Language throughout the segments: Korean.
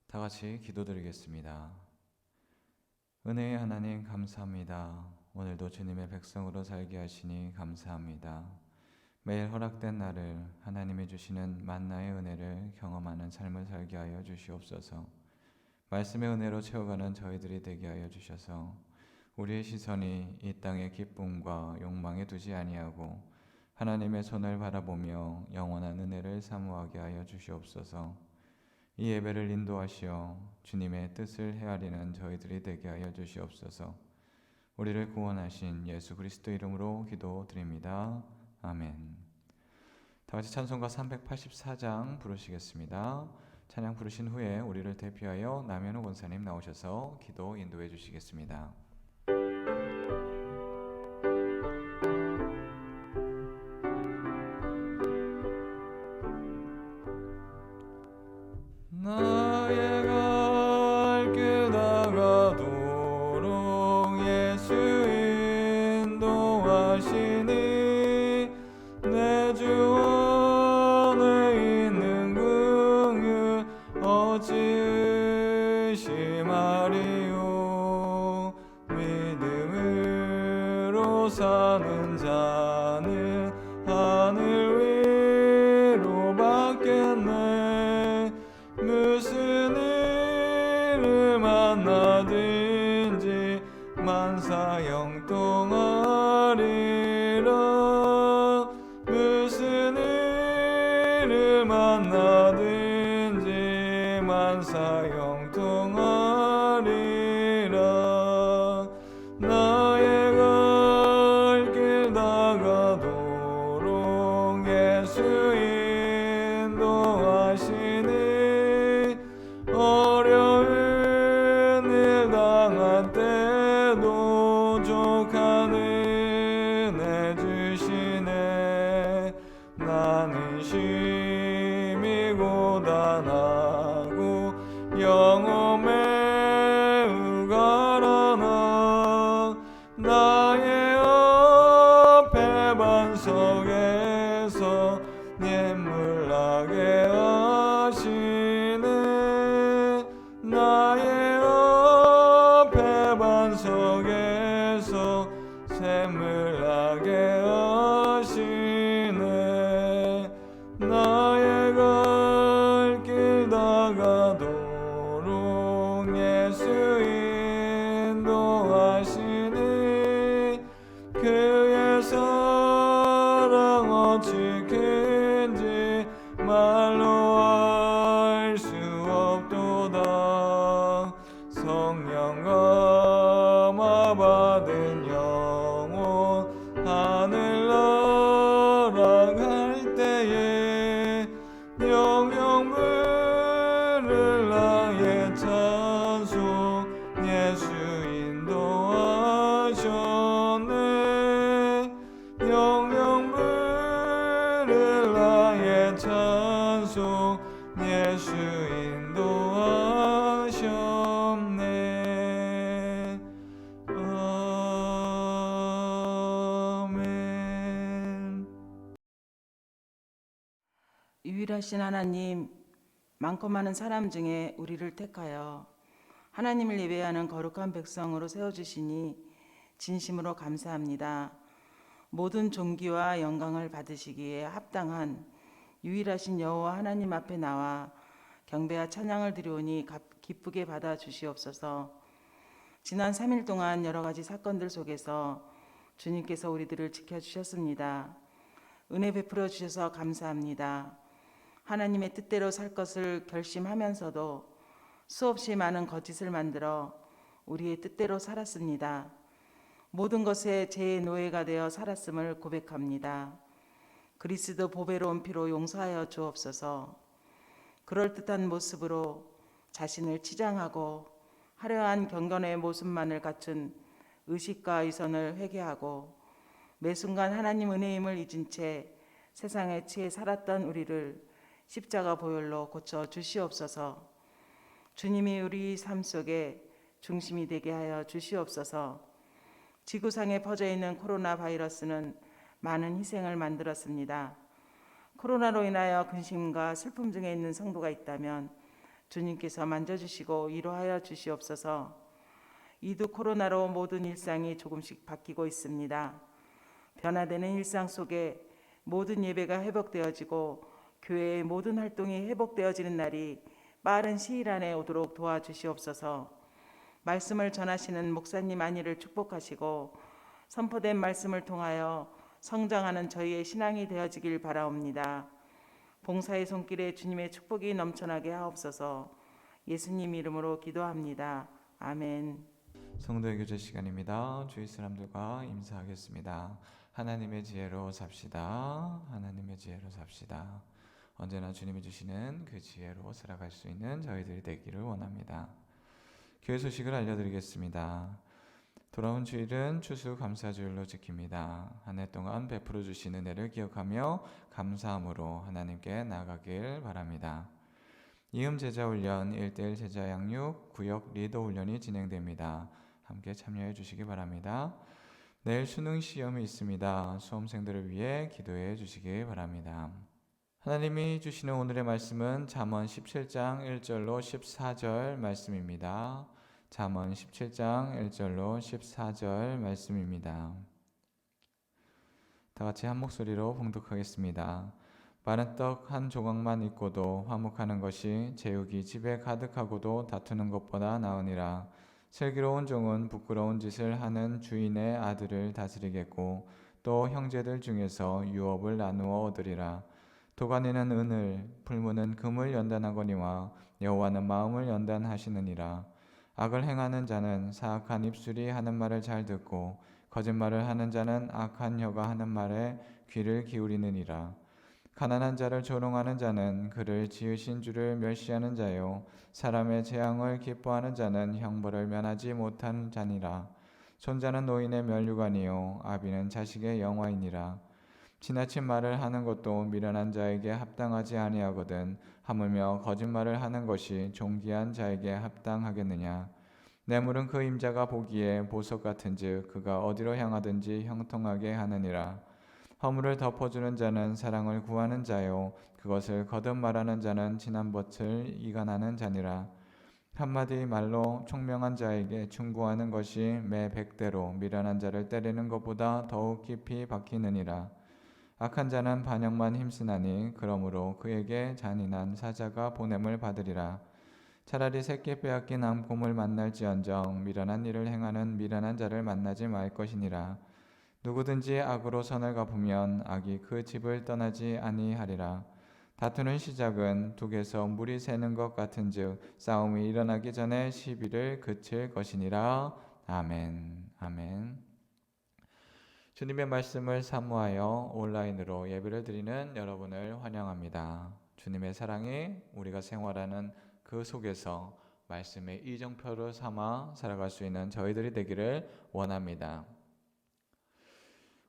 다 같이 기도드리겠습니다. 은혜의 하나님 감사합니다. 오늘도 주님의 백성으로 살게 하시니 감사합니다. 매일 허락된 날을 하나님이 주시는 만나의 은혜를 경험하는 삶을 살게 하여 주시옵소서. 말씀의 은혜로 채워가는 저희들이 되게 하여 주셔서 우리의 시선이 이 땅의 기쁨과 욕망에 두지 아니하고 하나님의 손을 바라보며 영원한 은혜를 사모하게 하여 주시옵소서. 이 예배를 인도하시어 주님의 뜻을 헤아리는 저희들이 되게 하여 주시옵소서. 우리를 구원하신 예수 그리스도 이름으로 기도드립니다. 아멘. 다 같이 찬송가 384장 부르시겠습니다. 찬양 부르신 후에 우리를 대표하여 남현우 권사님 나오셔서 기도 인도해 주시겠습니다. 나의 갈 길 다가도록 예수 인도하시니 내 주 안에 있는 긍휼 어찌 의심하리요. 믿음으로 사는 자는 하늘 위로 받겠네. 무슨 일을 만나든지 만사형통하리라. 무슨 일을 만나든지 만사형통하리라. 나의 갈 길 다가도록 예수 인도하시니 어려운 일 당할 때도 족한 은혜 주시네. 나는 심히 고단하고 영혼 매우 가라나 나의 앞에 반석에서 예물나게 하시네. 나의 앞에 반석에서 샘물나게 하시네. 나의 갈 길 다가도록 예수 인도하시니 그의 사랑 어찌 큰지 말로 알 수 없도다. 성령 감화 받은 영혼 하늘 날아갈 때에 영영 부를 나의 찬송 예수 인도하셨네. 영영 부를 나의 찬송 예수 인도하셨네. 아멘. 유일하신 하나님, 많고 많은 사람 중에 우리를 택하여 하나님을 예배하는 거룩한 백성으로 세워주시니 진심으로 감사합니다. 모든 존귀와 영광을 받으시기에 합당한 유일하신 여호와 하나님 앞에 나와 경배와 찬양을 드리오니 기쁘게 받아 주시옵소서. 지난 3일 동안 여러 가지 사건들 속에서 주님께서 우리들을 지켜주셨습니다. 은혜 베풀어 주셔서 감사합니다. 하나님의 뜻대로 살 것을 결심하면서도 수없이 많은 거짓을 만들어 우리의 뜻대로 살았습니다. 모든 것에 제 노예가 되어 살았음을 고백합니다. 그리스도 보배로운 피로 용서하여 주옵소서. 그럴듯한 모습으로 자신을 치장하고 화려한 경건의 모습만을 갖춘 의식과 위선을 회개하고 매 순간 하나님 은혜임을 잊은 채 세상에 치에 살았던 우리를 십자가 보혈로 고쳐 주시옵소서. 주님이 우리 삶 속에 중심이 되게 하여 주시옵소서. 지구상에 퍼져 있는 코로나 바이러스는 많은 희생을 만들었습니다. 코로나로 인하여 근심과 슬픔 중에 있는 성도가 있다면 주님께서 만져주시고 위로하여 주시옵소서. 이두 코로나로 모든 일상이 조금씩 바뀌고 있습니다. 변화되는 일상 속에 모든 예배가 회복되어지고 교회의 모든 활동이 회복되어지는 날이 빠른 시일 안에 오도록 도와주시옵소서. 말씀을 전하시는 목사님 안위를 축복하시고 선포된 말씀을 통하여 성장하는 저희의 신앙이 되어지길 바라옵니다. 봉사의 손길에 주님의 축복이 넘쳐나게 하옵소서. 예수님 이름으로 기도합니다. 아멘. 성도의 교제 시간입니다. 주위 사람들과 인사하겠습니다. 하나님의 지혜로 삽시다. 하나님의 지혜로 삽시다. 언제나 주님이 주시는 그 지혜로 살아갈 수 있는 저희들이 되기를 원합니다. 교회 소식을 알려드리겠습니다. 돌아온 주일은 추수감사주일로 지킵니다. 한 해 동안 베풀어 주신 은혜를 기억하며 감사함으로 하나님께 나아가길 바랍니다. 이음 제자훈련, 1:1 제자 양육, 구역 리더 훈련이 진행됩니다. 함께 참여해 주시기 바랍니다. 내일 수능 시험이 있습니다. 수험생들을 위해 기도해 주시기 바랍니다. 하나님이 주시는 오늘의 말씀은 잠언 17장 1절로 14절 말씀입니다. 잠언 17장 1절로 14절 말씀입니다. 다 같이 한 목소리로 봉독하겠습니다. 마른 떡 한 조각만 있고도 화목하는 것이 제육이 집에 가득하고도 다투는 것보다 나으니라. 슬기로운 종은 부끄러운 짓을 하는 주인의 아들을 다스리겠고 또 형제들 중에서 유업을 나누어 얻으리라. 도가니는 은을, 풀무는 금을 연단하거니와 여호와는 마음을 연단하시느니라. 악을 행하는 자는 사악한 입술이 하는 말을 잘 듣고 거짓말을 하는 자는 악한 혀가 하는 말에 귀를 기울이느니라. 가난한 자를 조롱하는 자는 그를 지으신 주를 멸시하는 자요 사람의 재앙을 기뻐하는 자는 형벌을 면하지 못한 자니라. 손자는 노인의 면류관이요 아비는 자식의 영화이니라. 지나친 말을 하는 것도 미련한 자에게 합당하지 아니하거든 하물며 거짓말을 하는 것이 존귀한 자에게 합당하겠느냐. 뇌물은 그 임자가 보기에 보석 같은즉 그가 어디로 향하든지 형통하게 하느니라. 허물을 덮어주는 자는 사랑을 구하는 자요 그것을 거듭 말하는 자는 지난 벗을 이간하는 자니라. 한마디 말로 총명한 자에게 충고하는 것이 매 100대로 미련한 자를 때리는 것보다 더욱 깊이 박히느니라. 악한 자는 반역만 힘쓰나니 그러므로 그에게 잔인한 사자가 보냄을 받으리라. 차라리 새끼 빼앗긴 암곰을 만날지언정 미련한 일을 행하는 미련한 자를 만나지 말 것이니라. 누구든지 악으로 선을 갚으면 악이 그 집을 떠나지 아니하리라. 다투는 시작은 둑에서 물이 새는 것 같은즉 싸움이 일어나기 전에 시비를 그칠 것이니라. 아멘. 아멘. 주님의 말씀을 사모하여 온라인으로 예배를 드리는 여러분을 환영합니다. 주님의 사랑이 우리가 생활하는 그 속에서 말씀의 이정표를 삼아 살아갈 수 있는 저희들이 되기를 원합니다.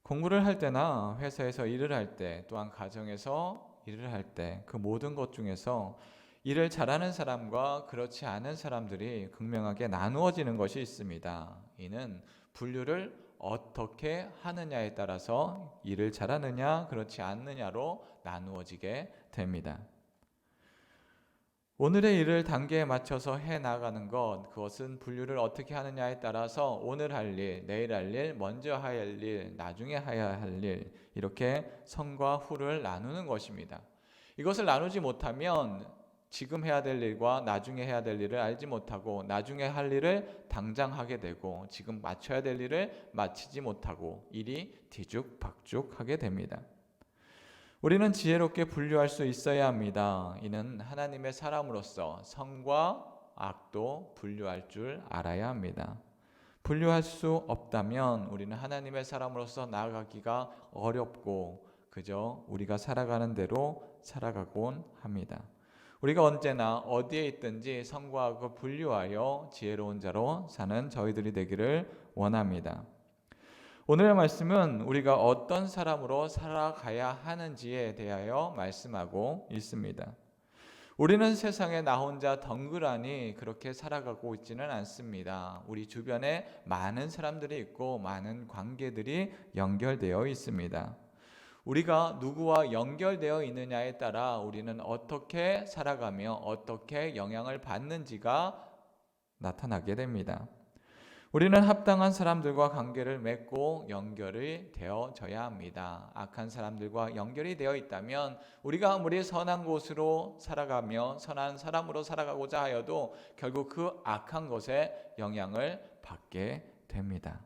공부를 할 때나 회사에서 일을 할 때 또한 가정에서 일을 할 때 그 모든 것 중에서 일을 잘하는 사람과 그렇지 않은 사람들이 극명하게 나누어지는 것이 있습니다. 이는 분류를 어떻게 하느냐에 따라서 일을 잘하느냐 그렇지 않느냐로 나누어지게 됩니다. 오늘의 일을 단계에 맞춰서 해나가는 것, 그것은 분류를 어떻게 하느냐에 따라서 오늘 할 일, 내일 할 일, 먼저 해야 할 일, 나중에 해야 할 일, 이렇게 선과 후를 나누는 것입니다. 이것을 나누지 못하면 지금 해야 될 일과 나중에 해야 될 일을 알지 못하고 나중에 할 일을 당장 하게 되고 지금 마쳐야 될 일을 마치지 못하고 일이 뒤죽박죽하게 됩니다. 우리는 지혜롭게 분류할 수 있어야 합니다. 이는 하나님의 사람으로서 선과 악도 분류할 줄 알아야 합니다. 분류할 수 없다면 우리는 하나님의 사람으로서 나아가기가 어렵고 그저 우리가 살아가는 대로 살아가곤 합니다. 우리가 언제나 어디에 있든지 선과 악을 분류하여 지혜로운 자로 사는 저희들이 되기를 원합니다. 오늘의 말씀은 우리가 어떤 사람으로 살아가야 하는지에 대하여 말씀하고 있습니다. 우리는 세상에 나 혼자 덩그러니 그렇게 살아가고 있지는 않습니다. 우리 주변에 많은 사람들이 있고 많은 관계들이 연결되어 있습니다. 우리가 누구와 연결되어 있느냐에 따라 우리는 어떻게 살아가며 어떻게 영향을 받는지가 나타나게 됩니다. 우리는 합당한 사람들과 관계를 맺고 연결이 되어져야 합니다. 악한 사람들과 연결이 되어 있다면 우리가 아무리 선한 곳으로 살아가며 선한 사람으로 살아가고자 하여도 결국 그 악한 것에 영향을 받게 됩니다.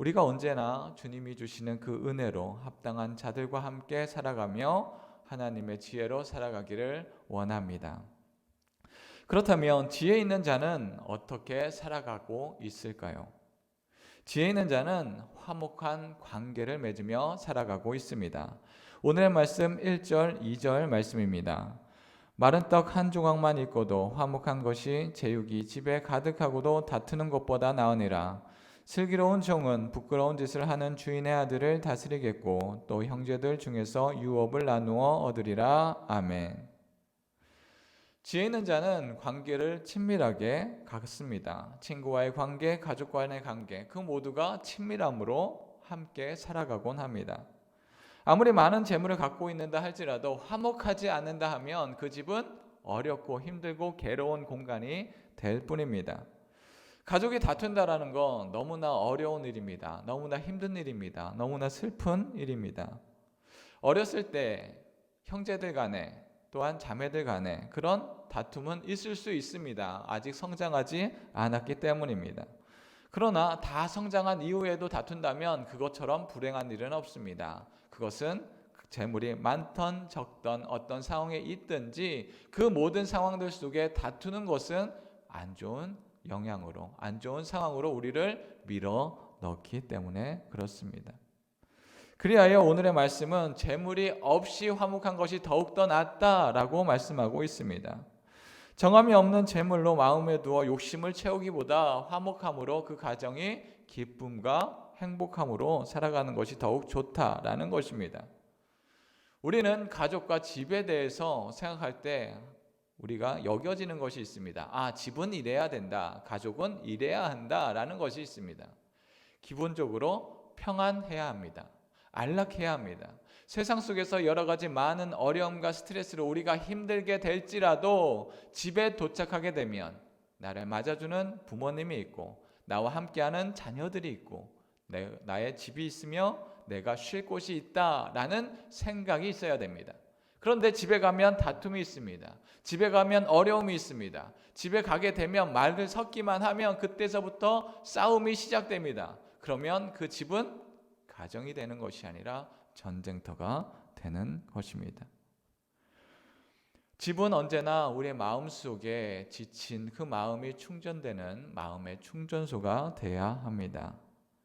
우리가 언제나 주님이 주시는 그 은혜로 합당한 자들과 함께 살아가며 하나님의 지혜로 살아가기를 원합니다. 그렇다면 지혜 있는 자는 어떻게 살아가고 있을까요? 지혜 있는 자는 화목한 관계를 맺으며 살아가고 있습니다. 오늘의 말씀 1절, 2절 말씀입니다. 마른 떡 한 조각만 있고도 화목한 것이 제육이 집에 가득하고도 다투는 것보다 나으니라. 슬기로운 종은 부끄러운 짓을 하는 주인의 아들을 다스리겠고 또 형제들 중에서 유업을 나누어 얻으리라. 아멘. 지혜 있는 자는 관계를 친밀하게 갖습니다. 친구와의 관계, 가족과의 관계, 그 모두가 친밀함으로 함께 살아가곤 합니다. 아무리 많은 재물을 갖고 있는다 할지라도 화목하지 않는다 하면 그 집은 어렵고 힘들고 괴로운 공간이 될 뿐입니다. 가족이 다툰다라는 건 너무나 어려운 일입니다. 너무나 힘든 일입니다. 너무나 슬픈 일입니다. 어렸을 때 형제들 간에 또한 자매들 간에 그런 다툼은 있을 수 있습니다. 아직 성장하지 않았기 때문입니다. 그러나 다 성장한 이후에도 다툰다면 그것처럼 불행한 일은 없습니다. 그것은 재물이 많던 적던 어떤 상황에 있든지 그 모든 상황들 속에 다투는 것은 안 좋은 영향으로, 안 좋은 상황으로 우리를 밀어 넣기 때문에 그렇습니다. 그리하여 오늘의 말씀은 재물이 없이 화목한 것이 더욱더 낫다라고 말씀하고 있습니다. 정함이 없는 재물로 마음에 두어 욕심을 채우기보다 화목함으로 그 가정이 기쁨과 행복함으로 살아가는 것이 더욱 좋다라는 것입니다. 우리는 가족과 집에 대해서 생각할 때 우리가 여겨지는 것이 있습니다. 아, 집은 이래야 된다. 가족은 이래야 한다라는 것이 있습니다. 기본적으로 평안해야 합니다. 안락해야 합니다. 세상 속에서 여러 가지 많은 어려움과 스트레스로 우리가 힘들게 될지라도 집에 도착하게 되면 나를 맞아주는 부모님이 있고 나와 함께하는 자녀들이 있고 나의 집이 있으며 내가 쉴 곳이 있다라는 생각이 있어야 됩니다. 그런데 집에 가면 다툼이 있습니다. 집에 가면 어려움이 있습니다. 집에 가게 되면 말을 섞기만 하면 그때서부터 싸움이 시작됩니다. 그러면 그 집은 가정이 되는 것이 아니라 전쟁터가 되는 것입니다. 집은 언제나 우리의 마음속에 지친 그 마음이 충전되는 마음의 충전소가 돼야 합니다.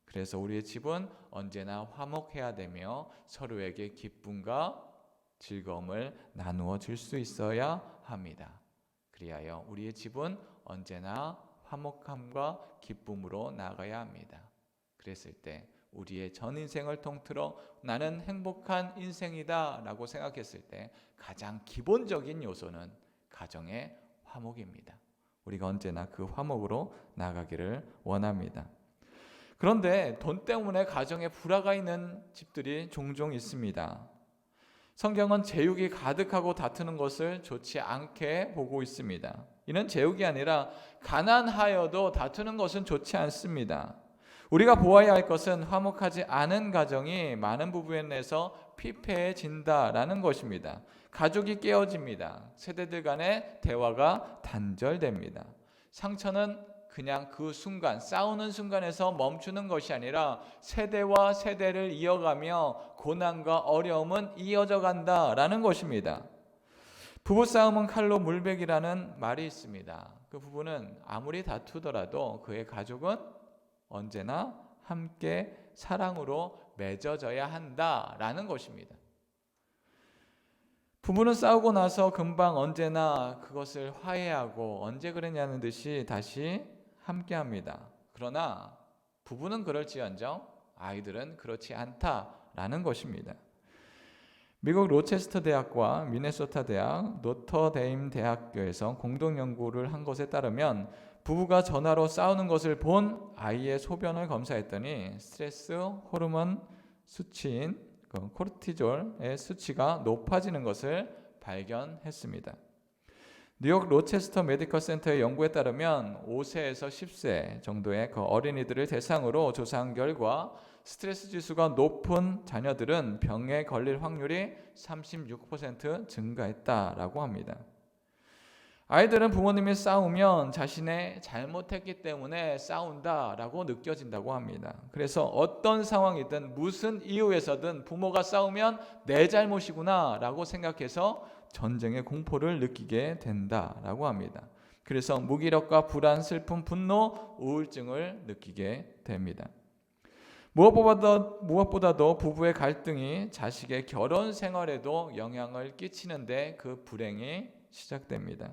그래서 우리의 집은 언제나 화목해야 되며 서로에게 기쁨과 즐거움을 나누어 줄 수 있어야 합니다. 그리하여 우리의 집은 언제나 화목함과 기쁨으로 나가야 합니다. 그랬을 때 우리의 전 인생을 통틀어 나는 행복한 인생이다 라고 생각했을 때 가장 기본적인 요소는 가정의 화목입니다. 우리가 언제나 그 화목으로 나가기를 원합니다. 그런데 돈 때문에 가정에 불화가 있는 집들이 종종 있습니다. 성경은 제육이 가득하고 다투는 것을 좋지 않게 보고 있습니다. 이는 제육이 아니라 가난하여도 다투는 것은 좋지 않습니다. 우리가 보아야 할 것은 화목하지 않은 가정이 많은 부분에서 피폐해진다라는 것입니다. 가족이 깨어집니다. 세대들 간의 대화가 단절됩니다. 상처는 그냥 그 순간, 싸우는 순간에서 멈추는 것이 아니라 세대와 세대를 이어가며 고난과 어려움은 이어져 간다라는 것입니다. 부부싸움은 칼로 물베기라는 말이 있습니다. 그 부부는 아무리 다투더라도 그의 가족은 언제나 함께 사랑으로 맺어져야 한다라는 것입니다. 부부는 싸우고 나서 금방 언제나 그것을 화해하고 언제 그랬냐는 듯이 다시 함께합니다. 그러나 부부는 그럴지언정 아이들은 그렇지 않다라는 것입니다. 미국 로체스터 대학과 미네소타 대학, 노터데임 대학교에서 공동 연구를 한 것에 따르면 부부가 전화로 싸우는 것을 본 아이의 소변을 검사했더니 스트레스 호르몬 수치인 그 코르티졸의 수치가 높아지는 것을 발견했습니다. 뉴욕 로체스터 메디컬 센터의 연구에 따르면 5세에서 10세 정도의 그 어린이들을 대상으로 조사한 결과 스트레스 지수가 높은 자녀들은 병에 걸릴 확률이 36% 증가했다라고 합니다. 아이들은 부모님이 싸우면 자신의 잘못했기 때문에 싸운다라고 느껴진다고 합니다. 그래서 어떤 상황이든 무슨 이유에서든 부모가 싸우면 내 잘못이구나 라고 생각해서 전쟁의 공포를 느끼게 된다라고 합니다. 그래서 무기력과 불안, 슬픔, 분노, 우울증을 느끼게 됩니다. 무엇보다도 부부의 갈등이 자식의 결혼 생활에도 영향을 끼치는데 그 불행이 시작됩니다.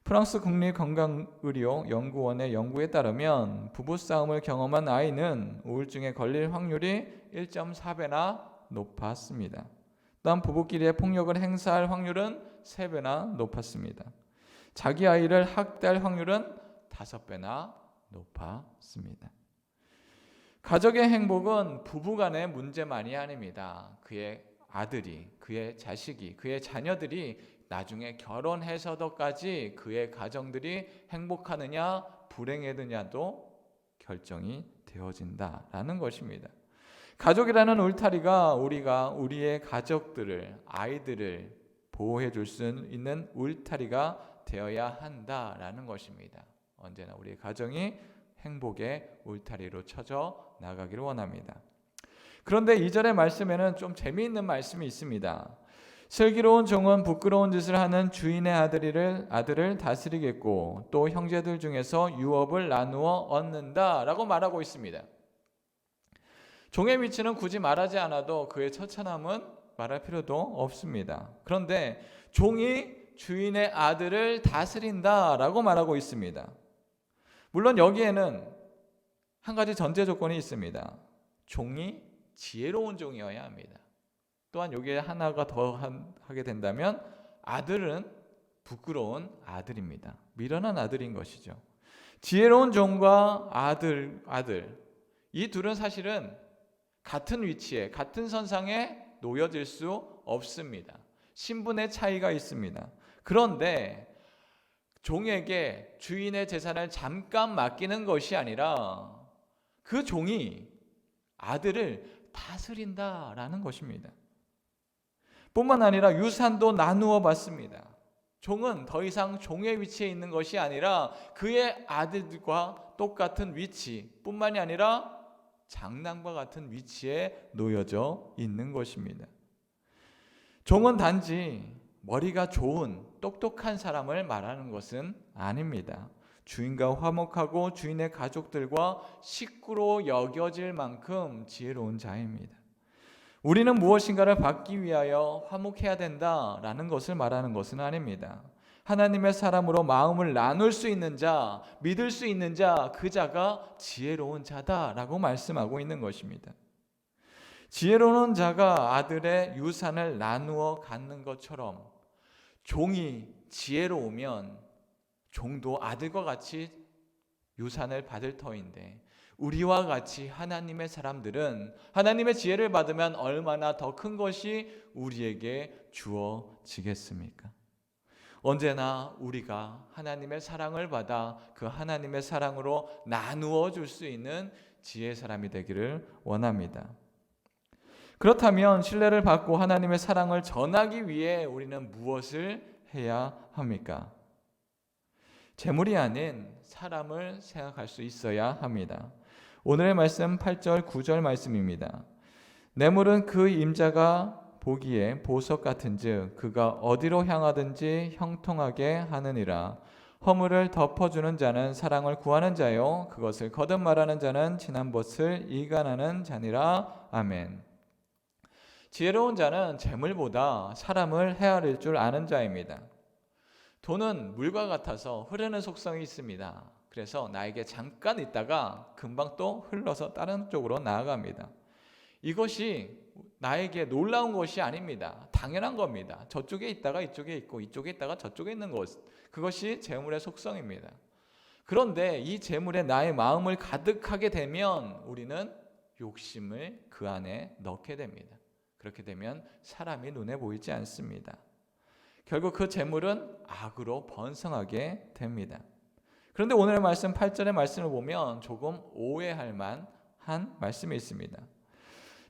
프랑스 국립건강의료연구원의 연구에 따르면 부부싸움을 경험한 아이는 우울증에 걸릴 확률이 1.4배나 높았습니다. 또한 부부끼리의 폭력을 행사할 확률은 3배나 높았습니다. 자기 아이를 학대할 확률은 5배나 높았습니다. 가족의 행복은 부부간의 문제만이 아닙니다. 그의 아들이, 그의 자식이, 그의 자녀들이 나중에 결혼해서도까지 그의 가정들이 행복하느냐 불행해느냐도 결정이 되어진다라는 것입니다. 가족이라는 울타리가 우리가 우리의 가족들을, 아이들을 보호해 줄 수 있는 울타리가 되어야 한다라는 것입니다. 언제나 우리의 가정이 행복의 울타리로 쳐져 나가기를 원합니다. 그런데 2절의 말씀에는 좀 재미있는 말씀이 있습니다. 슬기로운 종은 부끄러운 짓을 하는 주인의 아들을 다스리겠고 또 형제들 중에서 유업을 나누어 얻는다라고 말하고 있습니다. 종의 위치는 굳이 말하지 않아도 그의 처참함은 말할 필요도 없습니다. 그런데 종이 주인의 아들을 다스린다라고 말하고 있습니다. 물론 여기에는 한 가지 전제 조건이 있습니다. 종이 지혜로운 종이어야 합니다. 또한 여기에 하나가 더 하게 된다면 아들은 부끄러운 아들입니다. 미련한 아들인 것이죠. 지혜로운 종과 아들 이 둘은 사실은 같은 위치에 같은 선상에 놓여질 수 없습니다. 신분의 차이가 있습니다. 그런데 종에게 주인의 재산을 잠깐 맡기는 것이 아니라 그 종이 아들을 다스린다라는 것입니다. 뿐만 아니라 유산도 나누어 받습니다. 종은 더 이상 종의 위치에 있는 것이 아니라 그의 아들과 똑같은 위치 뿐만이 아니라 장남과 같은 위치에 놓여져 있는 것입니다. 종은 단지 머리가 좋은 똑똑한 사람을 말하는 것은 아닙니다. 주인과 화목하고 주인의 가족들과 식구로 여겨질 만큼 지혜로운 자입니다. 우리는 무엇인가를 받기 위하여 화목해야 된다라는 것을 말하는 것은 아닙니다. 하나님의 사람으로 마음을 나눌 수 있는 자, 믿을 수 있는 자, 그 자가 지혜로운 자다라고 말씀하고 있는 것입니다. 지혜로운 자가 아들의 유산을 나누어 갖는 것처럼 종이 지혜로우면 종도 아들과 같이 유산을 받을 터인데 우리와 같이 하나님의 사람들은 하나님의 지혜를 받으면 얼마나 더 큰 것이 우리에게 주어지겠습니까? 언제나 우리가 하나님의 사랑을 받아 그 하나님의 사랑으로 나누어 줄 수 있는 지혜의 사람이 되기를 원합니다. 그렇다면 신뢰를 받고 하나님의 사랑을 전하기 위해 우리는 무엇을 해야 합니까? 재물이 아닌 사람을 생각할 수 있어야 합니다. 오늘의 말씀 8절 9절 말씀입니다. 뇌물은 그 임자가 보기에 보석 같은즉 그가 어디로 향하든지 형통하게 하느니라. 허물을 덮어주는 자는 사랑을 구하는 자요 그것을 거듭 말하는 자는 지난 것을 이간하는 자니라. 아멘. 지혜로운 자는 재물보다 사람을 헤아릴 줄 아는 자입니다. 돈은 물과 같아서 흐르는 속성이 있습니다. 그래서 나에게 잠깐 있다가 금방 또 흘러서 다른 쪽으로 나아갑니다. 이것이 나에게 놀라운 것이 아닙니다. 당연한 겁니다. 저쪽에 있다가 이쪽에 있고 이쪽에 있다가 저쪽에 있는 것, 그것이 재물의 속성입니다. 그런데 이 재물에 나의 마음을 가득하게 되면 우리는 욕심을 그 안에 넣게 됩니다. 그렇게 되면 사람이 눈에 보이지 않습니다. 결국 그 재물은 악으로 번성하게 됩니다. 그런데 오늘 말씀 8절의 말씀을 보면 조금 오해할 만한 말씀이 있습니다.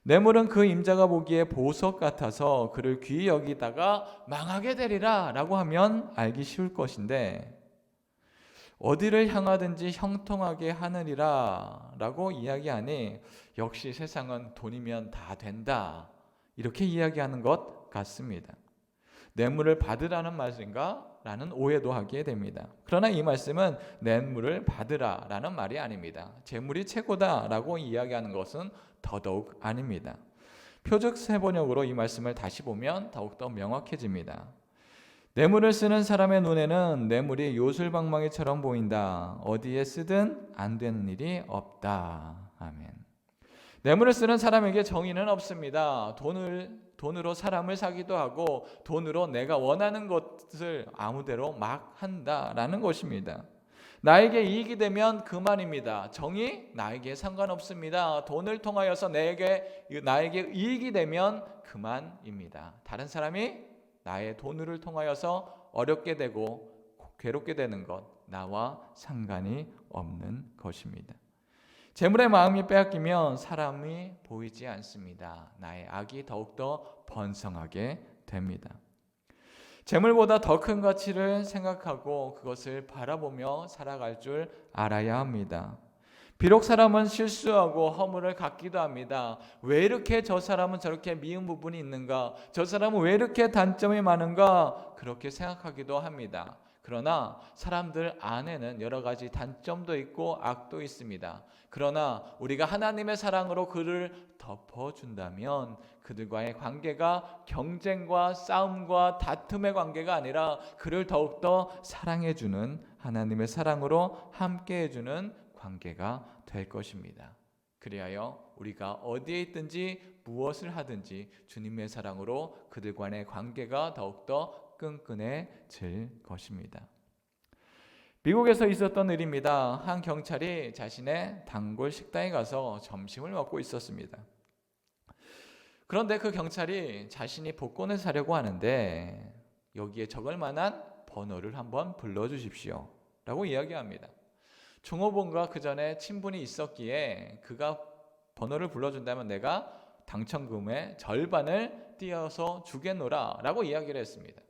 뇌물은 그 임자가 보기에 보석 같아서 그를 귀히 여기다가 망하게 되리라 라고 하면 알기 쉬울 것인데, 어디를 향하든지 형통하게 하느니라 라고 이야기하니 역시 세상은 돈이면 다 된다 이렇게 이야기하는 것 같습니다. 뇌물을 받으라는 말인가? 라는 오해도 하게 됩니다. 그러나 이 말씀은 뇌물을 받으라 라는 말이 아닙니다. 재물이 최고다 라고 이야기하는 것은 더더욱 아닙니다. 표적세 번역으로 이 말씀을 다시 보면 더욱더 명확해집니다. 뇌물을 쓰는 사람의 눈에는 뇌물이 요술방망이처럼 보인다. 어디에 쓰든 안 되는 일이 없다. 아멘. 뇌물을 쓰는 사람에게 정의는 없습니다. 돈으로 사람을 사기도 하고 돈으로 내가 원하는 것을 아무데로 막 한다라는 것입니다. 나에게 이익이 되면 그만입니다. 정의 나에게 상관없습니다. 돈을 통하여서 나에게 이익이 되면 그만입니다. 다른 사람이 나의 돈을 통하여서 어렵게 되고 괴롭게 되는 것 나와 상관이 없는 것입니다. 재물의 마음이 빼앗기면 사람이 보이지 않습니다. 나의 악이 더욱더 번성하게 됩니다. 재물보다 더 큰 가치를 생각하고 그것을 바라보며 살아갈 줄 알아야 합니다. 비록 사람은 실수하고 허물을 갖기도 합니다. 왜 이렇게 저 사람은 저렇게 미운 부분이 있는가? 저 사람은 왜 이렇게 단점이 많은가? 그렇게 생각하기도 합니다. 그러나 사람들 안에는 여러 가지 단점도 있고 악도 있습니다. 그러나 우리가 하나님의 사랑으로 그를 덮어준다면 그들과의 관계가 경쟁과 싸움과 다툼의 관계가 아니라 그를 더욱더 사랑해주는 하나님의 사랑으로 함께해주는 관계가 될 것입니다. 그리하여 우리가 어디에 있든지 무엇을 하든지 주님의 사랑으로 그들과의 관계가 더욱더 끈끈해질 것입니다. 미국에서 있었던 일입니다. 한 경찰이 자신의 단골 식당에 가서 점심을 먹고 있었습니다. 그런데 그 경찰이 자신이 복권을 사려고 하는데 여기에 적을 만한 번호를 한번 불러주십시오 라고 이야기합니다. 종업원과 그 전에 친분이 있었기에 그가 번호를 불러준다면 내가 당첨금의 절반을 띄어서 주겠노라 라고 이야기를 했습니다.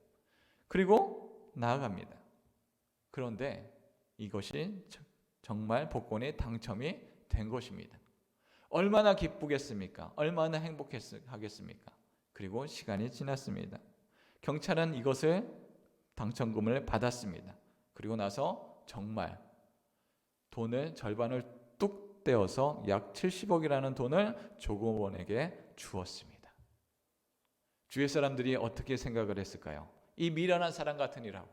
그리고 나아갑니다. 그런데 이것이 정말 복권이 당첨이 된 것입니다. 얼마나 기쁘겠습니까? 얼마나 행복하겠습니까? 그리고 시간이 지났습니다. 경찰은 이것을 당첨금을 받았습니다. 그리고 나서 정말 돈을 절반을 뚝 떼어서 약 70억이라는 돈을 종업원에게 주었습니다. 주위 사람들이 어떻게 생각을 했을까요? 이 미련한 사람 같은 이라고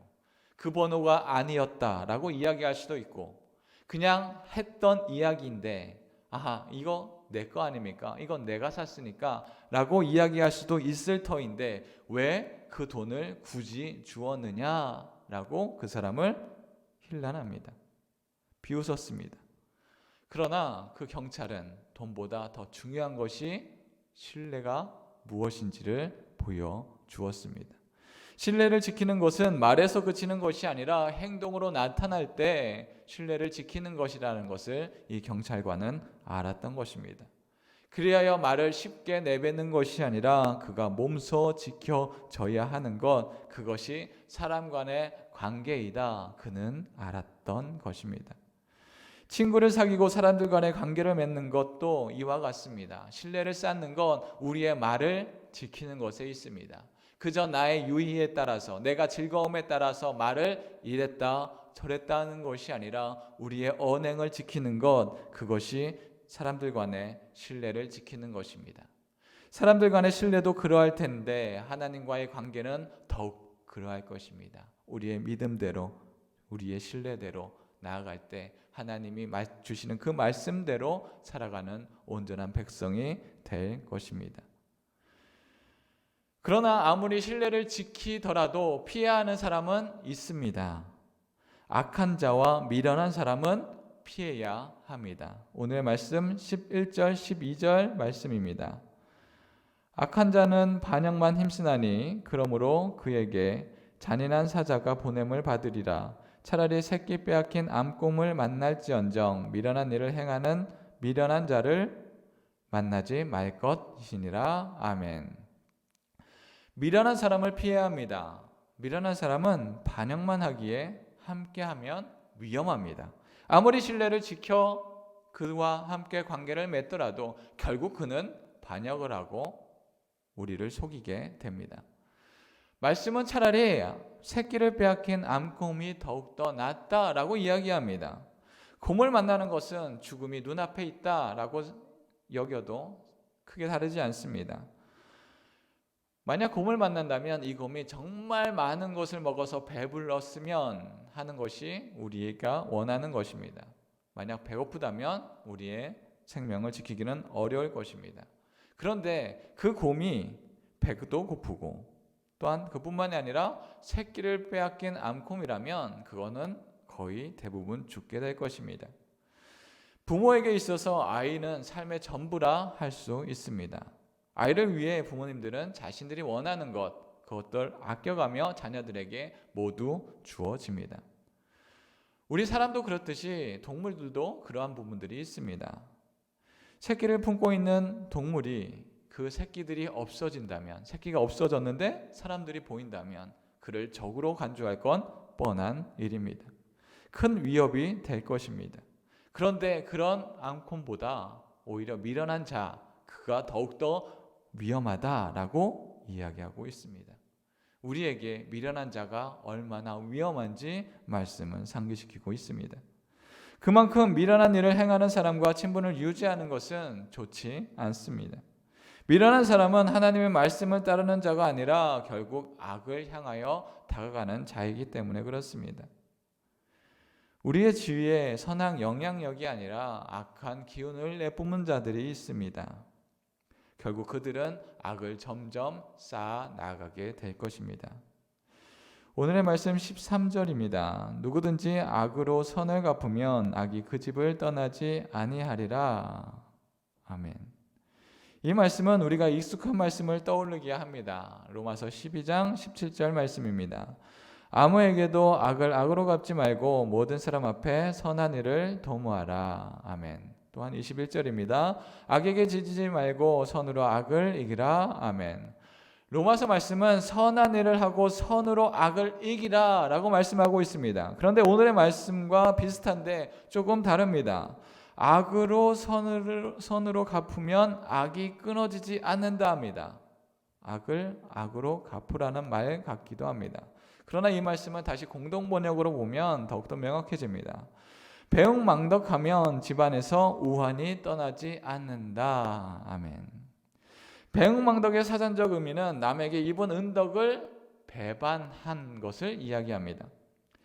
그 번호가 아니었다라고 이야기할 수도 있고 그냥 했던 이야기인데 아하 이거 내 거 아닙니까? 이건 내가 샀으니까 라고 이야기할 수도 있을 터인데 왜 그 돈을 굳이 주었느냐라고 그 사람을 힐난합니다. 비웃었습니다. 그러나 그 경찰은 돈보다 더 중요한 것이 신뢰가 무엇인지를 보여주었습니다. 신뢰를 지키는 것은 말에서 그치는 것이 아니라 행동으로 나타날 때 신뢰를 지키는 것이라는 것을 이 경찰관은 알았던 것입니다. 그리하여 말을 쉽게 내뱉는 것이 아니라 그가 몸소 지켜져야 하는 것, 그것이 사람 간의 관계이다. 그는 알았던 것입니다. 친구를 사귀고 사람들 간의 관계를 맺는 것도 이와 같습니다. 신뢰를 쌓는 건 우리의 말을 지키는 것에 있습니다. 그저 나의 유의에 따라서 내가 즐거움에 따라서 말을 이랬다 저랬다 하는 것이 아니라 우리의 언행을 지키는 것, 그것이 사람들 간의 신뢰를 지키는 것입니다. 사람들 간의 신뢰도 그러할 텐데 하나님과의 관계는 더욱 그러할 것입니다. 우리의 믿음대로 우리의 신뢰대로 나아갈 때 하나님이 주시는 그 말씀대로 살아가는 온전한 백성이 될 것입니다. 그러나 아무리 신뢰를 지키더라도 피해야 하는 사람은 있습니다. 악한 자와 미련한 사람은 피해야 합니다. 오늘 말씀 11절 12절 말씀입니다. 악한 자는 반역만 힘쓰나니 그러므로 그에게 잔인한 사자가 보냄을 받으리라. 차라리 새끼 빼앗긴 암곰을 만날지언정 미련한 일을 행하는 미련한 자를 만나지 말 것이니라. 아멘. 미련한 사람을 피해야 합니다. 미련한 사람은 반역만 하기에 함께하면 위험합니다. 아무리 신뢰를 지켜 그와 함께 관계를 맺더라도 결국 그는 반역을 하고 우리를 속이게 됩니다. 말씀은 차라리 새끼를 빼앗긴 암곰이 더욱더 낫다라고 이야기합니다. 곰을 만나는 것은 죽음이 눈앞에 있다라고 여겨도 크게 다르지 않습니다. 만약 곰을 만난다면 이 곰이 정말 많은 것을 먹어서 배불렀으면 하는 것이 우리가 원하는 것입니다. 만약 배고프다면 우리의 생명을 지키기는 어려울 것입니다. 그런데 그 곰이 배도 고프고 또한 그뿐만이 아니라 새끼를 빼앗긴 암곰이라면 그거는 거의 대부분 죽게 될 것입니다. 부모에게 있어서 아이는 삶의 전부라 할 수 있습니다. 아이를 위해 부모님들은 자신들이 원하는 그것들 아껴가며 자녀들에게 모두 주어집니다. 우리 사람도 그렇듯이 동물들도 그러한 부분들이 있습니다. 새끼를 품고 있는 동물이 그 새끼들이 없어진다면, 새끼가 없어졌는데 사람들이 보인다면 그를 적으로 간주할 건 뻔한 일입니다. 큰 위협이 될 것입니다. 그런데 그런 암곰보다 오히려 미련한 자, 그가 더욱더 위험하다라고 이야기하고 있습니다. 우리에게 미련한 자가 얼마나 위험한지 말씀은 상기시키고 있습니다. 그만큼 미련한 일을 행하는 사람과 친분을 유지하는 것은 좋지 않습니다. 미련한 사람은 하나님의 말씀을 따르는 자가 아니라 결국 악을 향하여 다가가는 자이기 때문에 그렇습니다. 우리의 주위에 선한 영향력이 아니라 악한 기운을 내뿜는 자들이 있습니다. 결국 그들은 악을 점점 쌓아 나가게 될 것입니다. 오늘의 말씀 13절입니다. 누구든지 악으로 선을 갚으면 악이 그 집을 떠나지 아니하리라. 아멘. 이 말씀은 우리가 익숙한 말씀을 떠올리게 합니다. 로마서 12장 17절 말씀입니다. 아무에게도 악을 악으로 갚지 말고 모든 사람 앞에 선한 일을 도모하라. 아멘. 또한 21절입니다. 악에게 지지지 말고 선으로 악을 이기라. 아멘. 로마서 말씀은 선한 일을 하고 선으로 악을 이기라 라고 말씀하고 있습니다. 그런데 오늘의 말씀과 비슷한데 조금 다릅니다. 악으로 선으로 갚으면 악이 끊어지지 않는다 합니다. 악을 악으로 갚으라는 말 같기도 합니다. 그러나 이 말씀은 다시 공동번역으로 보면 더욱더 명확해집니다. 배은망덕하면 집안에서 우환이 떠나지 않는다. 아멘. 배은망덕의 사전적 의미는 남에게 입은 은덕을 배반한 것을 이야기합니다.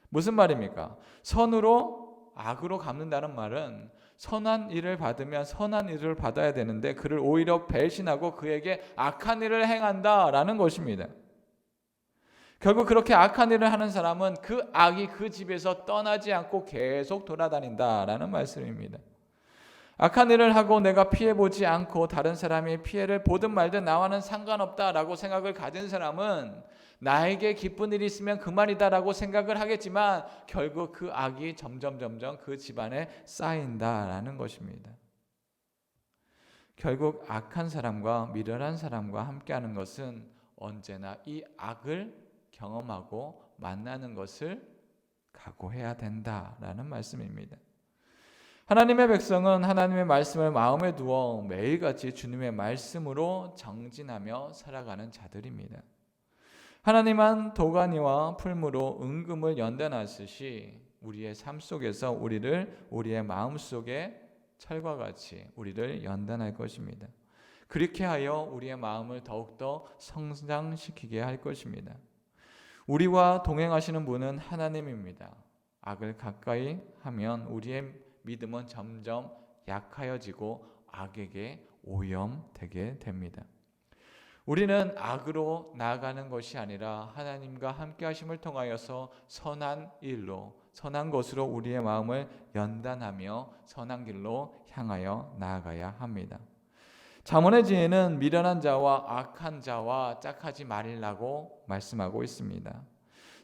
무슨 말입니까? 선으로 악으로 갚는다는 말은 선한 일을 받으면 선한 일을 받아야 되는데 그를 오히려 배신하고 그에게 악한 일을 행한다라는 것입니다. 결국 그렇게 악한 일을 하는 사람은 그 악이 그 집에서 떠나지 않고 계속 돌아다닌다라는 말씀입니다. 악한 일을 하고 내가 피해보지 않고 다른 사람이 피해를 보든 말든 나와는 상관없다라고 생각을 가진 사람은 나에게 기쁜 일이 있으면 그만이다라고 생각을 하겠지만 결국 그 악이 점점 그 집안에 쌓인다라는 것입니다. 결국 악한 사람과 미련한 사람과 함께하는 것은 언제나 이 악을 경험하고 만나는 것을 각오해야 된다라는 말씀입니다. 하나님의 백성은 하나님의 말씀을 마음에 두어 매일같이 주님의 말씀으로 정진하며 살아가는 자들입니다. 하나님은 도가니와 풀무로 은금을 연단하듯이 우리의 삶 속에서 우리의 마음 속에 철과 같이 우리를 연단할 것입니다. 그렇게 하여 우리의 마음을 더욱더 성장시키게 할 것입니다. 우리와 동행하시는 분은 하나님입니다. 악을 가까이 하면 우리의 믿음은 점점 약하여지고 악에게 오염되게 됩니다. 우리는 악으로 나아가는 것이 아니라 하나님과 함께 하심을 통하여서 선한 일로, 선한 것으로 우리의 마음을 연단하며 선한 길로 향하여 나아가야 합니다. 잠언의 지혜는 미련한 자와 악한 자와 짝하지 말라고 말씀하고 있습니다.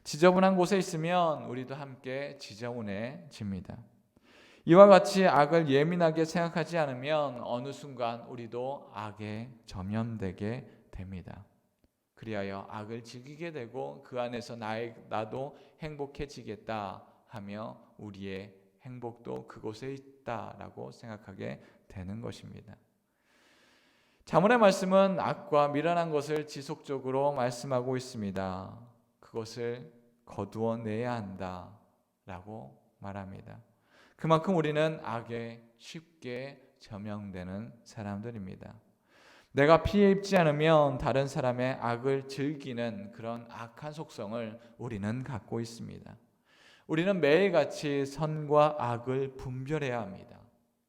지저분한 곳에 있으면 우리도 함께 지저분해집니다. 이와 같이 악을 예민하게 생각하지 않으면 어느 순간 우리도 악에 전염되게 됩니다. 그리하여 악을 즐기게 되고 그 안에서 나도 행복해지겠다 하며 우리의 행복도 그곳에 있다라고 생각하게 되는 것입니다. 잠언의 말씀은 악과 미련한 것을 지속적으로 말씀하고 있습니다. 그것을 거두어내야 한다라고 말합니다. 그만큼 우리는 악에 쉽게 점령되는 사람들입니다. 내가 피해 입지 않으면 다른 사람의 악을 즐기는 그런 악한 속성을 우리는 갖고 있습니다. 우리는 매일같이 선과 악을 분별해야 합니다.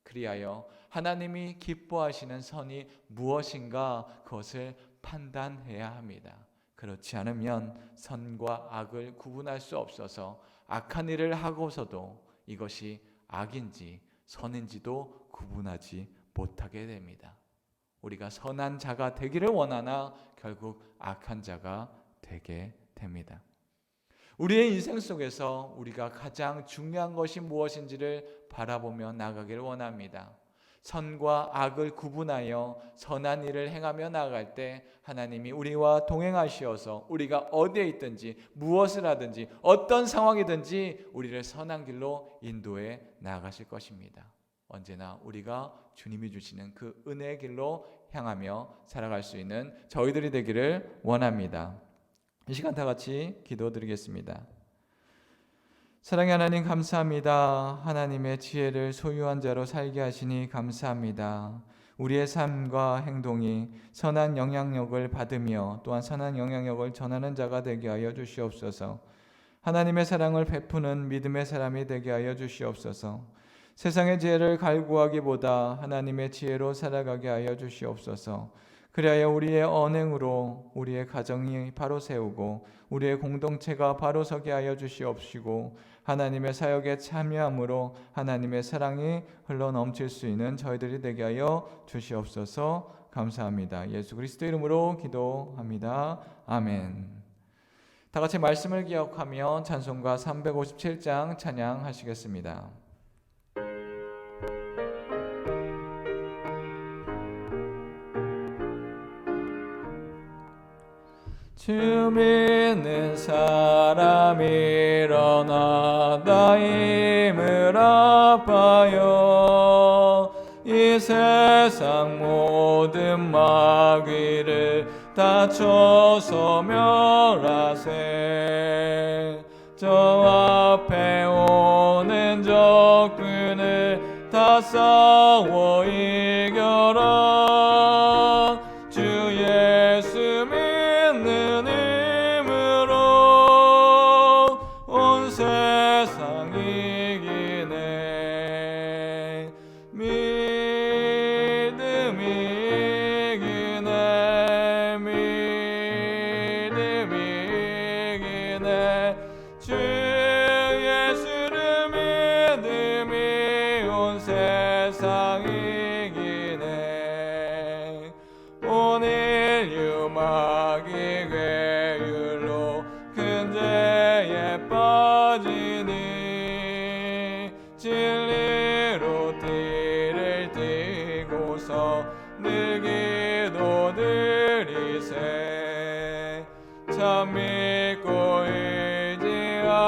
그리하여 하나님이 기뻐하시는 선이 무엇인가 그것을 판단해야 합니다. 그렇지 않으면 선과 악을 구분할 수 없어서 악한 일을 하고서도 이것이 악인지 선인지도 구분하지 못하게 됩니다. 우리가 선한 자가 되기를 원하나 결국 악한 자가 되게 됩니다. 우리의 인생 속에서 우리가 가장 중요한 것이 무엇인지를 바라보며 나가기를 원합니다. 선과 악을 구분하여 선한 일을 행하며 나아갈 때 하나님이 우리와 동행하시어서 우리가 어디에 있든지 무엇을 하든지 어떤 상황이든지 우리를 선한 길로 인도해 나아가실 것입니다. 언제나 우리가 주님이 주시는 그 은혜의 길로 향하며 살아갈 수 있는 저희들이 되기를 원합니다. 이 시간 다 같이 기도드리겠습니다. 사랑의 하나님 감사합니다. 하나님의 지혜를 소유한 자로 살게 하시니 감사합니다. 우리의 삶과 행동이 선한 영향력을 받으며 또한 선한 영향력을 전하는 자가 되게 하여 주시옵소서. 하나님의 사랑을 베푸는 믿음의 사람이 되게 하여 주시옵소서. 세상의 지혜를 갈구하기보다 하나님의 지혜로 살아가게 하여 주시옵소서. 그리하여 우리의 언행으로 우리의 가정이 바로 세우고 우리의 공동체가 바로 서게 하여 주시옵시고 하나님의 사역에 참여함으로 하나님의 사랑이 흘러넘칠 수 있는 저희들이 되게 하여 주시옵소서. 감사합니다. 예수 그리스도 이름으로 기도합니다. 아멘. 다 같이 말씀을 기억하며 찬송가 357장 찬양하시겠습니다. 주 믿는 사람 일어나 나 힘을 아파요. 이 세상 모든 마귀를 다 쳐서 멸하세. 저 앞에 오는 적군을 다 싸워 이겨라. 주 예수 믿는 힘으로 온 세상 이기네. 믿음이 이기네. 믿음이 이기네. 주 예수를 믿음이 온 세상 이기네. 온 인류 마귀 괴율로 큰 죄에 빠지니 진리로 띠를 띠고서 늘 기도드리세. 참 믿고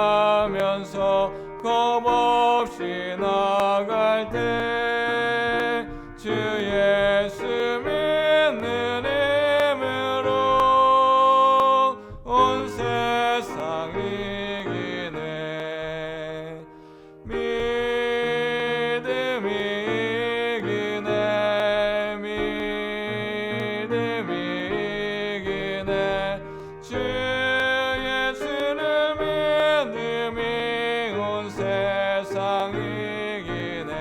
의지하면서 겁없이 나갈 때 주 예수 믿는 힘으로 온 세상 이기네. 믿음이 이기네. 믿음이 이기네. 주 예수를 믿음이 온 세상 이기네.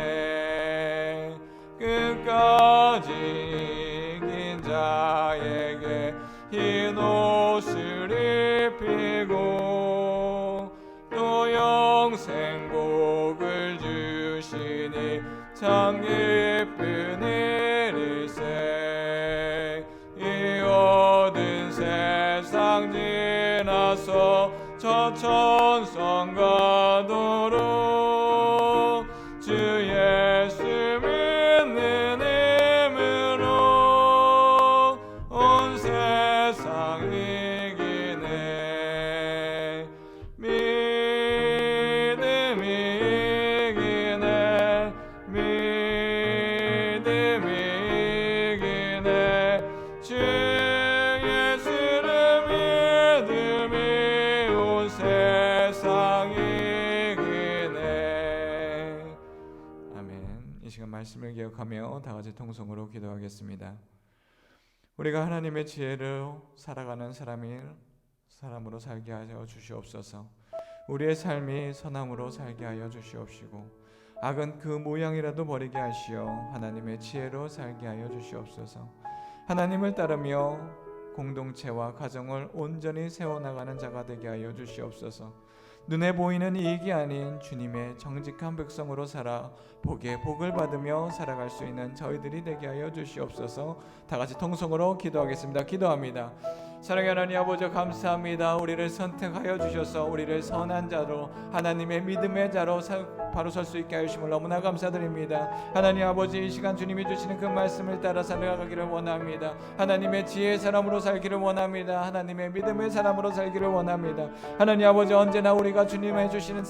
끝까지 이긴 자에게 흰 옷을 입히고 또 영생 복을 주시니 참 기쁜 일일세. 천성가도록 주 예수 믿는 힘으로 온 세상 이기네. 믿음이 이기네. 믿음이 이기네. 주 예수를 믿음이 온 세상 이기네. 아멘. 이 시간 말씀을 기억하며 다 같이 통성으로 기도하겠습니다. 우리가 하나님의 지혜로 살아가는 사람으로 살게 하여 주시옵소서. 우리의 삶이 선함으로 살게 하여 주시옵시고 악은 그 모양이라도 버리게 하시어 하나님의 지혜로 살게 하여 주시옵소서. 하나님을 따르며 공동체와 가정을 온전히 세워나가는 자가 되게 하여 주시옵소서. 눈에 보이는 이익이 아닌 주님의 정직한 백성으로 살아 복에 복을 받으며 살아갈 수 있는 저희들이 되게 하여 주시옵소서. 다 같이 통성으로 기도하겠습니다. 기도합니다. 사랑의 하나님 아버지, 감사합니다. 우리를 선택하여 주셔서 우리를 선한 자로, 하나님의 믿음의 자로 바로 설 수 있게 하심을 너무나 감사드립니다. 하나님 아버지, 이 시간 주님이 주시는 그 말씀을 따라 살아가기를 원합니다. 하나님의 지혜의 사람으로 살기를 원합니다. 하나님의 믿음의 사람으로 살기를 원합니다. 하나님 아버지, 언제나 우리가 주님의 주시는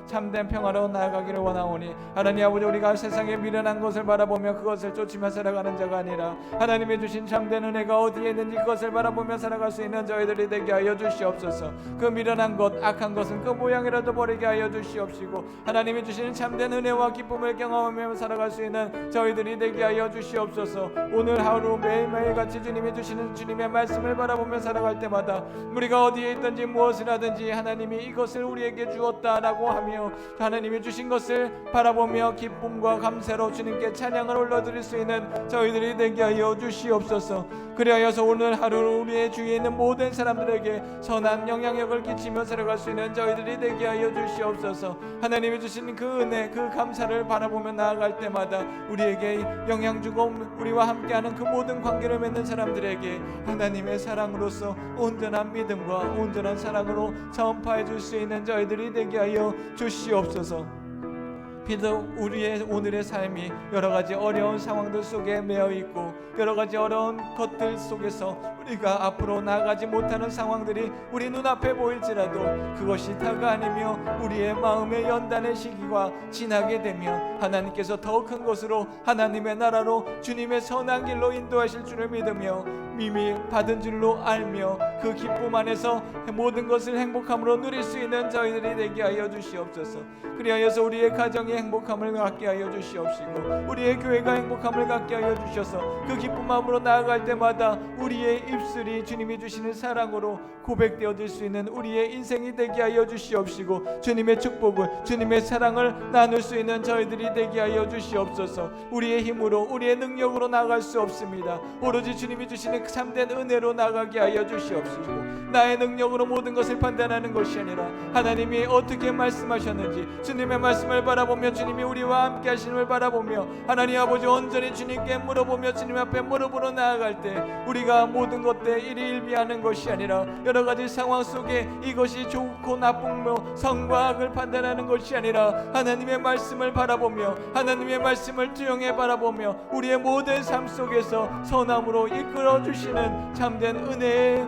참된 평화로 나아가기를 원하오니 하나님 아버지, 우리가 세상에 미련한 것을 바라보며 그것을 쫓으며 살아가는 자가 아니라 하나님의 주신 참된 은혜가 어디에 있는지 그것을 바라보며 살아갈 수 있는 저희들이 되게 하여 주시옵소서. 그 미련한 것, 악한 것은 그 모양이라도 버리게 하여 주시옵시고 하나님이 주시는 참된 은혜와 기쁨을 경험하며 살아갈 수 있는 저희들이 되게 하여 주시옵소서. 오늘 하루 매일매일 같이 주님이 주시는 주님의 말씀을 바라보며 살아갈 때마다 우리가 어디에 있든지 무엇을 하든지 하나님이 이것을 우리에게 주었다라고 하며 하나님이 주신 것을 바라보며 기쁨과 감사로 주님께 찬양을 올려드릴 수 있는 저희들이 되게 하여 주시옵소서. 그리하여서 오늘 하루 우리의 주위에 있는 모든 사람들에게 선한 영향력을 끼치며 살아갈 수 있는 저희들이 되게 하여 주시옵소서. 하나님이 주신 그 은혜, 그 감사를 바라보며 나아갈 때마다 우리에게 영향 주고 우리와 함께하는 그 모든 관계를 맺는 사람들에게 하나님의 사랑으로서 온전한 믿음과 온전한 사랑으로 전파해 줄 수 있는 저희들이 되게 하여 주시옵소서. 비록 우리의 오늘의 삶이 여러 가지 어려운 상황들 속에 매여 있고 여러 가지 어려운 것들 속에서 우리가 앞으로 나아가지 못하는 상황들이 우리 눈앞에 보일지라도 그것이 다가 아니며 우리의 마음의 연단의 시기가 지나게 되면 하나님께서 더 큰 것으로 하나님의 나라로 주님의 선한 길로 인도하실 줄을 믿으며 이미 받은 줄로 알며 그 기쁨 안에서 모든 것을 행복함으로 누릴 수 있는 저희들이 되게 하여 주시옵소서. 그리하여서 우리의 가정이 행복함을 갖게 하여 주시옵시고 우리의 교회가 행복함을 갖게 하여 주셔서 그 기쁨 마음으로 나아갈 때마다 우리의 입술이 주님이 주시는 사랑으로 고백되어질 수 있는 우리의 인생이 되게 하여 주시옵시고 주님의 축복을, 주님의 사랑을 나눌 수 있는 저희들이 되게 하여 주시옵소서. 우리의 힘으로, 우리의 능력으로 나아갈 수 없습니다. 오로지 주님이 주시는 참된 은혜로 나가게 하여 주시옵시고 나의 능력으로 모든 것을 판단하는 것이 아니라 하나님이 어떻게 말씀하셨는지 주님의 말씀을 바라보며 주님이 우리와 함께 하시는 바라보며 하나님 아버지 온전히 주님께 물어보며 주님 앞에 무릎으로 나아갈 때 우리가 모든 것들 일희일비하는 것이 아니라 여러 가지 상황 속에 이것이 좋고 나쁘며 선과 악을 판단하는 것이 아니라 하나님의 말씀을 바라보며 하나님의 말씀을 투영해 바라보며 우리의 모든 삶 속에서 선함으로 이끌어 주시는 참된 은혜의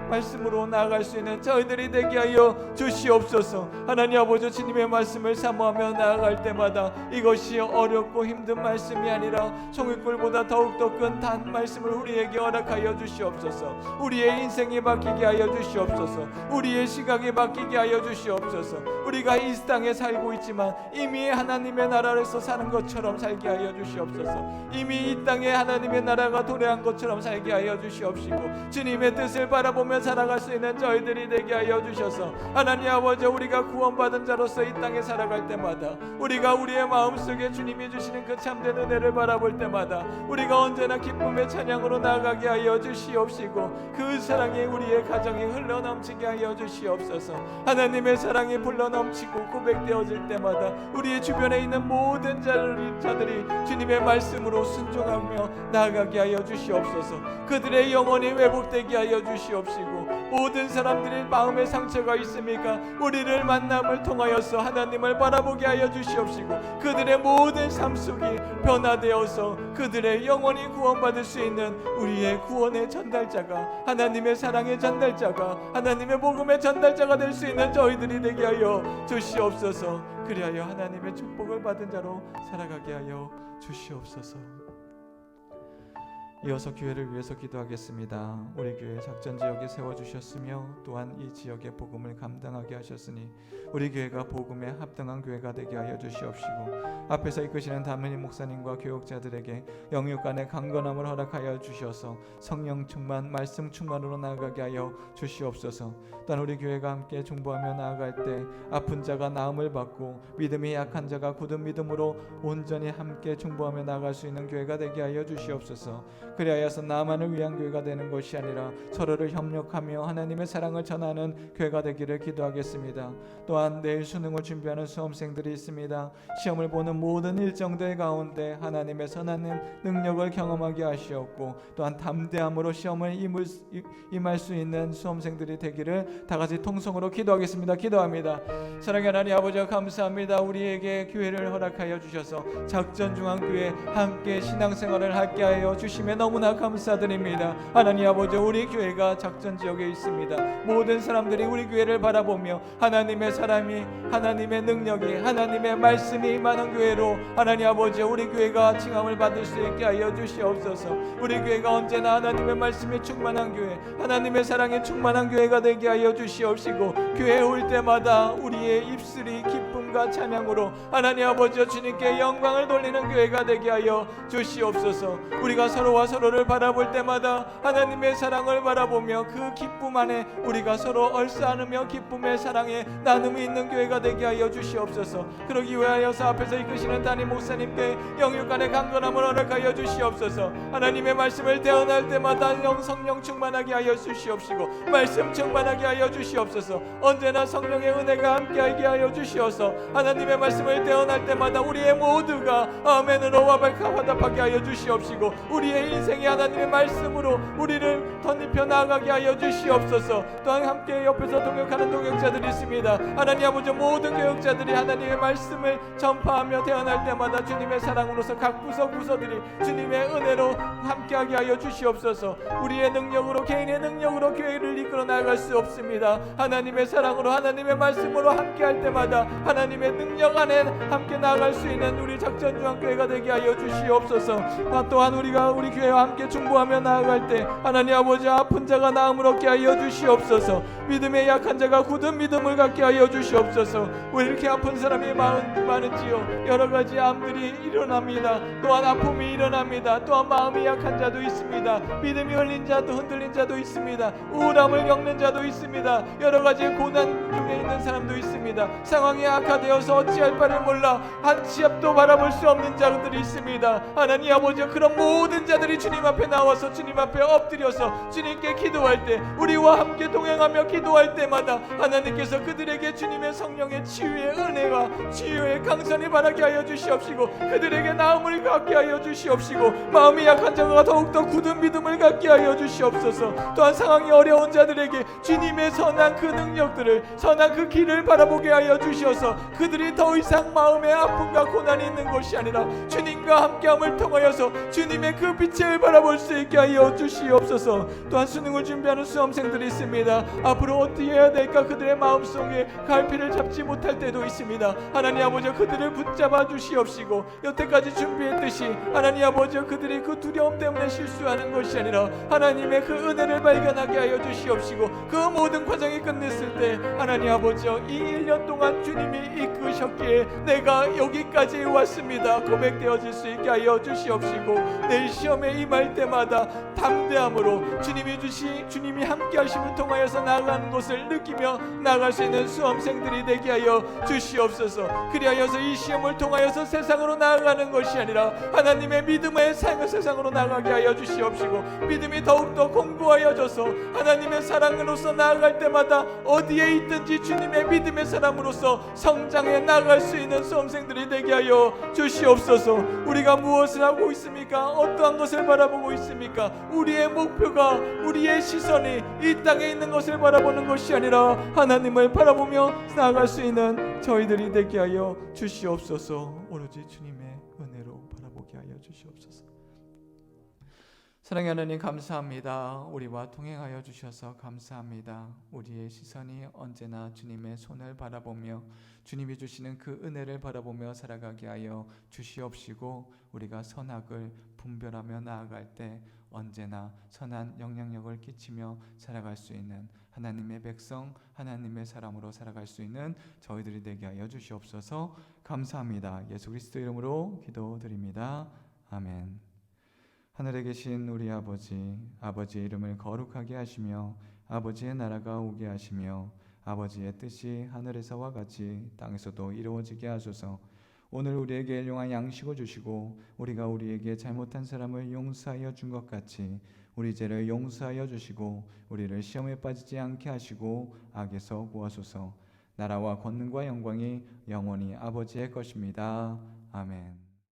말씀으로 나아갈 수 있는 저희들이 되게 하여 주시옵소서. 하나님 아버지, 주님의 말씀을 사모하며 나아갈 때마다 이것이 어렵고 힘든 말씀이 아니라 송이꿀보다 더욱더 큰 단 말씀을 우리에게 허락하여 주시옵소서. 우리의 인생이 바뀌게 하여 주시옵소서. 우리의 시각이 바뀌게 하여 주시옵소서. 우리가 이 땅에 살고 있지만 이미 하나님의 나라에서 사는 것처럼 살게 하여 주시옵소서. 이미 이 땅에 하나님의 나라가 도래한 것처럼 살게 하여 주시옵시고 주님의 뜻을 바라보며 살아갈 수 있는 저희들이 되게 하여 주셔서 하나님 아버지, 우리가 구원받은 자로서 이 땅에 살아갈 때마다 우리가 우리의 마음속에 주님이 주시는 그 참된 은혜를 바라볼 때마다 우리가 언제나 기쁨의 찬양으로 나아가게 하여 주시옵시고 그 사랑이 우리의 가정에 흘러넘치게 하여 주시옵소서. 하나님의 사랑이 불러넘치고 고백되어질 때마다 우리의 주변에 있는 모든 자들이 주님의 말씀으로 순종하며 나아가게 하여 주시옵소서. 그들의 영혼이 회복되게 하여 주시옵시고 주시옵시고, 모든 사람들이 마음에 상처가 있습니까? 우리를 만남을 통하여서 하나님을 바라보게 하여 주시옵시고, 그들의 모든 삶 속이 변화되어서 그들의 영원히 구원받을 수 있는 우리의 구원의 전달자가, 하나님의 사랑의 전달자가, 하나님의 복음의 전달자가 될 수 있는 저희들이 되게 하여 주시옵소서. 그리하여 하나님의 축복을 받은 자로 살아가게 하여 주시옵소서. 이어서 교회를 위해서 기도하겠습니다. 우리 교회 작전 지역에 세워주셨으며 또한 이 지역의 복음을 감당하게 하셨으니 우리 교회가 복음에 합당한 교회가 되게 하여 주시옵시고, 앞에서 이끄시는 담임님 목사님과 교육자들에게 영육 간의 강건함을 허락하여 주셔서 성령 충만, 말씀 충만으로 나아가게 하여 주시옵소서. 또한 우리 교회가 함께 중보하며 나아갈 때 아픈 자가 나음을 받고 믿음이 약한 자가 굳은 믿음으로 온전히 함께 중보하며 나아갈 수 있는 교회가 되게 하여 주시옵소서. 그리하여서 나만을 위한 교회가 되는 것이 아니라 서로를 협력하며 하나님의 사랑을 전하는 교회가 되기를 기도하겠습니다. 또한 내일 수능을 준비하는 수험생들이 있습니다. 시험을 보는 모든 일정들 가운데 하나님의 선한 능력을 경험하게 하시옵고, 또한 담대함으로 시험을 임할 수 있는 수험생들이 되기를 다같이 통성으로 기도하겠습니다. 기도합니다. 사랑의 하나님 아버지, 감사합니다. 우리에게 교회를 허락하여 주셔서 작전중앙교회 함께 신앙생활을 하게 하여 주심에 너무나 감사드립니다. 하나님 아버지, 우리 교회가 작전지역에 있습니다. 모든 사람들이 우리 교회를 바라보며 하나님의 사람이, 하나님의 능력이, 하나님의 말씀이 임하는 교회로 하나님 아버지, 우리 교회가 칭함을 받을 수 있게 하여 주시옵소서. 우리 교회가 언제나 하나님의 말씀에 충만한 교회, 하나님의 사랑에 충만한 교회가 되게 하여 주시옵시고, 교회에 올 때마다 우리의 입술이 기쁨과 찬양으로 하나님 아버지 주님께 영광을 돌리는 교회가 되게 하여 주시옵소서. 우리가 서로와 서로를 바라볼 때마다 하나님의 사랑을 바라보며 그 기쁨 안에 우리가 서로 얼싸안으며 기쁨의 사랑에 나눔이 있는 교회가 되게 하여 주시옵소서. 그러기 위하여서 앞에서 이끄시는 담임 목사님께 영육 간의 강건함을 허락하여 주시옵소서. 하나님의 말씀을 대언할 때마다 성령 충만하게 하여 주시옵시고, 말씀 충만하게 하여 주시옵소서. 언제나 성령의 은혜가 함께하게 하여 주시어서 하나님의 말씀을 대언할 때마다 우리의 모두가 아멘으로 화답하게 하여 주시옵시고, 우리의 인생이 하나님의 말씀으로 우리를 덧입혀 나아가게 하여 주시옵소서. 또한 함께 옆에서 동역하는 동역자들이 있습니다. 하나님 아버지, 모든 교역자들이 하나님의 말씀을 전파하며 대언할 때마다 주님의 사랑으로서 각 부서들이 주님의 은혜로 함께하게 하여 주시옵소서. 우리의 능력으로, 개인의 능력으로 교회를 이끌어 나아갈 수 없습니다. 하나님의 사랑으로, 하나님의 말씀으로 함께할 때마다 하나님의 능력 안에 함께 나아갈 수 있는 우리 작전중앙교회가 되게 하여 주시옵소서. 또한 우리가 우리 교회와 함께 중보하며 나아갈 때 하나님 아버지, 아픈 자가 나음을 얻게 하여 주시옵소서. 믿음에 약한 자가 굳은 믿음을 갖게 하여 주시옵소서. 왜 이렇게 아픈 사람이 많은지요? 여러 가지 암들이 일어납니다. 또한 아픔이 일어납니다. 또한 마음이 약한 자도 있습니다. 믿음이 흘린 자도 흔들린 자도 있습니다. 우울함을 겪는 자도 있습니다. 여러 가지 고난 중에 있는 사람도 있습니다. 상황이 악화되어서 어찌할 바를 몰라 한 치 앞도 바라볼 수 없는 자들이 있습니다. 하나님 아버지, 그런 모든 자들이 주님 앞에 나와서 주님 앞에 엎드려서 주님께 기도할 때, 우리와 함께 동행하며 기도할 때마다 하나님께서 그들에게 주님의 성령의 치유의 은혜와 치유의 강선이 바라게 하여 주시옵시고, 그들에게 나음을 갖게 하여 주시옵시고, 마음이 약한 자가 더욱더 굳은 믿음을 갖게 하여 주시옵소서. 또한 상황이 어려운 자들에게 주님의 선한 그 능력들을, 선한 그 길을 바라보게 하여 주셔서 그들이 더 이상 마음의 아픔과 고난이 있는 것이 아니라 주님과 함께함을 통하여서 주님의 그 빛을 바라볼 수 있게 하여 주시옵소서. 또한 수능을 준비하는 수험생들이 있습니다. 앞으로 어떻게 해야 될까 그들의 마음속에 갈피를 잡지 못할 때도 있습니다. 하나님 아버지, 그들을 붙잡아 주시옵시고, 여태까지 준비했듯이 하나님 아버지, 그들이 그 두려움 때문에 실수하는 것이 아니라 하나님의 그 은혜를 발견하게 하여 주시옵시고, 그 모든 과정이 끝냈을 때 하나님 아버지, 이 1년 동안 주님이 이끄셨기에 내가 여기까지 왔습니다 고백되어질 수 있게 하여 주시옵시고, 내일 시험에 임할 때마다 담대함으로 주님이 함께 하심을 통하여서 나아가는 것을 느끼며 나아갈 수 있는 수험생들이 되게 하여 주시옵소서. 그리하여서 이 시험을 통하여서 세상으로 나아가는 것이 아니라 하나님의 믿음의 세상으로 나아가게 하여 주시옵시고, 믿음이 더욱더 공고하여져서 하나님의 사랑으로서 나아갈 때마다 어디에 있든지 주님의 믿음의 사람으로서 성장해 나아갈 수 있는 수험생들이 되게 하여 주시옵소서. 우리가 무엇을 하고 있습니까? 어떠한 것을 바라보고 있습니까? 우리의 목표가, 우리의 시선이 이 땅에 있는 것을 바라보는 것이 아니라 하나님을 바라보며 나아갈 수 있는 저희들이 되게 하여 주시옵소서. 오로지 주님의 은혜로 바라보게 하여 주시옵소서. 사랑의 하나님, 감사합니다. 우리와 동행하여 주셔서 감사합니다. 우리의 시선이 언제나 주님의 손을 바라보며 주님이 주시는 그 은혜를 바라보며 살아가게 하여 주시옵시고, 우리가 선악을 분별하며 나아갈 때 언제나 선한 영향력을 끼치며 살아갈 수 있는 하나님의 백성, 하나님의 사람으로 살아갈 수 있는 저희들이 되게 하여 주시옵소서. 감사합니다. 예수 그리스도 이름으로 기도드립니다. 아멘. 하늘에 계신 우리 아버지, 아버지의 이름을 거룩하게 하시며 아버지의 나라가 오게 하시며 아버지의 뜻이 하늘에서와 같이 땅에서도 이루어지게 하소서. 오늘 우리에게 일용할 양식을 주시고 우리가 우리에게 잘못한 사람을 용서하여 준 것 같이 우리 죄를 용서하여 주시고 우리를 시험에 빠지지 않게 하시고 악에서 구하소서. 나라와 권능과 영광이 영원히 아버지의 것입니다. 아멘.